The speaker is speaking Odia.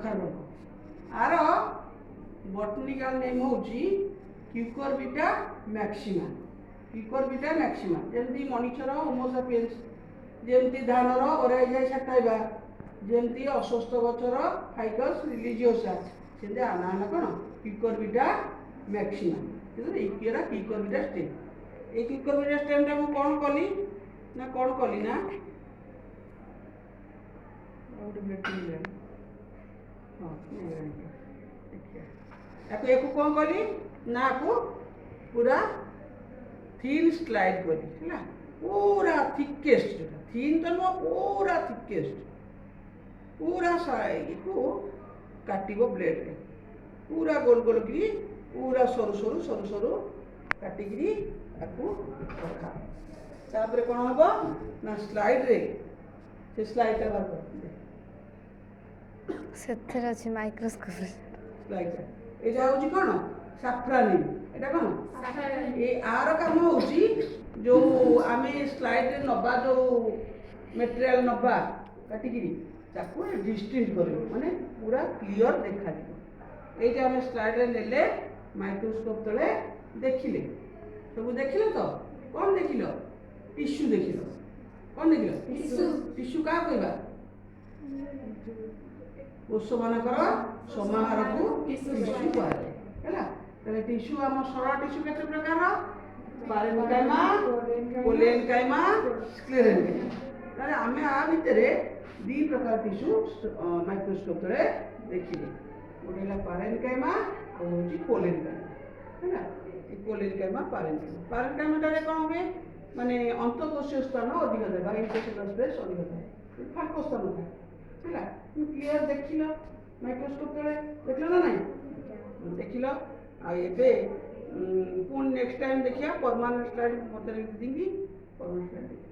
କଖାରୁ ଡଙ୍କ। ଆର ବଟନିକାଲ ନେମ୍ ହେଉଛି କ୍ୟୁକରବିଟା ମ୍ୟାକ୍ସିମା। କ୍ୟୁକରବିଟା ମ୍ୟାକ୍ସିମା ଯେମିତି ମଣିଷର ହୋମୋସାପିଏନ୍ସ, ଯେମିତି ଧାନର ଓରାଇଜାଇ ସାଟାଇବା, ଯେମିତି ଅଶ୍ୱସ୍ଥ ଗଛର ଫାଇକସ୍ ରିଲିଜିଓସା, ସେମିତି ଆନା ହେଲା କ'ଣ କ୍ୟୁକରବିଟା ମ୍ୟାକ୍ସିମା। କିନ୍ତୁ ଏଇଟା କ୍ୟୁକରବିଟା ଷ୍ଟେମ୍। এই କ୍ୟୁକରବିଟା ଷ୍ଟେମ୍ଟା ମୁଁ କ'ଣ କଲି ନା ୟାକୁ କ'ଣ କଲି ନା ୟାକୁ ପୁରା ଥିନ୍ ସ୍ଲାଇଡ୍ କଲି ହେଲା, ପୁରା ଥିକେଷ୍ଟ, ଯୋଉଟା ଥିନ୍ ତ ନୁହଁ ପୁରା ଥିକେଷ୍ଟ, ପୁରା ସାଇକୁ କାଟିବ ବ୍ଲେଡ୍ରେ, ପୁରା ଗୋଲ ଗୋଲ କରି ପୁରା ସରୁ ସରୁ କାଟିକିରି ତାକୁ ରଖା। ତାପରେ କ'ଣ ହବ ନା ସ୍ଲାଇଡ୍ରେ ସେ ସ୍ଲାଇଡ୍ଟା ବାହାର କରିଦେବେ, ସେଥିରେ ଅଛି ମାଇକ୍ରୋସ୍କୋପ। ସ୍ଲାଇଡ୍ଟା ଏଇଟା ହେଉଛି କ'ଣ ସାଫ୍ରାନିନ୍। ଏଇଟା କ'ଣ ଆର କାମ ହେଉଛି ଯେଉଁ ଆମେ ସ୍ଲାଇଡ୍ରେ ନେବା, ଯେଉଁ ମେଟେରିଆଲ ନେବା କାଟିକିରି ତାକୁ ଡିଷ୍ଟିଂକ୍ଟ କରିବ, ମାନେ ପୁରା କ୍ଲିଅର ଦେଖାଯିବ। এইটা ଆମେ ସ୍ଲାଇଡ୍ରେ ନେଲେ ମାଇକ୍ରୋସ୍କୋପ ତଳେ ଦେଖିଲେ, ସବୁ ଦେଖିଲ ତ? କ'ଣ ଦେଖିଲ? ଟିସ୍ୟୁ ଦେଖିଲ। କ'ଣ ଦେଖିଲ? ଟିସ୍ୟୁ କାହା କହିବା? କୋଷମାନଙ୍କର ସମାହାରକୁ ଟିସ୍ୟୁ କୁହାଯାଏ ହେଲା। ତାହେଲେ ଟିସ୍ୟୁ ଆମ ସରଳ ଟିସ୍ୟୁ କେତେ ପ୍ରକାର? ପାରେନକାଇମା, କୋଲେନକାଇମା, ସ୍କ୍ଲେରେନକାଇମା। ତାହେଲେ ଆମେ ଆ ଭିତରେ ଦୁଇ ପ୍ରକାର ଟିସ୍ୟୁ ମାଇକ୍ରୋସ୍କୋପ ତଳେ ଦେଖିଲେ, ଗୋଟେ ହେଲା ପାରେନକାଇମା ଆଉ ହେଉଛି କୋଲେନକାଇମା ହେଲା। ଏ କୋଲେନକାଇମା ପାରେନକାଇମାଟାରେ କ'ଣ ହୁଏ ମାନେ ଅନ୍ତଃକୋଷୀୟ ସ୍ଥାନ ଅଧିକ ଥାଏ ବା ଇଣ୍ଟରସେଲୁଲାର ସ୍ପେସ୍ ଅଧିକ ଥାଏ, ଫାଙ୍କ ସ୍ଥାନ ଥାଏ ହେଲା। କ୍ଲିୟର ଦେଖିଲ ମାଇକ୍ରୋସ୍କୋପ ତଳେ, ଦେଖିଲ ନା ନାହିଁ? ଦେଖିଲ। ଆଉ ଏବେ ପୁଣି ନେକ୍ସଟ ଟାଇମ୍ ଦେଖିବା ପରମାନେଣ୍ଟ ସ୍ଲାଇଡ୍, ମୋତେ ଦିଦିଙ୍କି ପରମାନେଣ୍ଟ ସ୍ଲାଇଡ୍ ଦେଖିବା।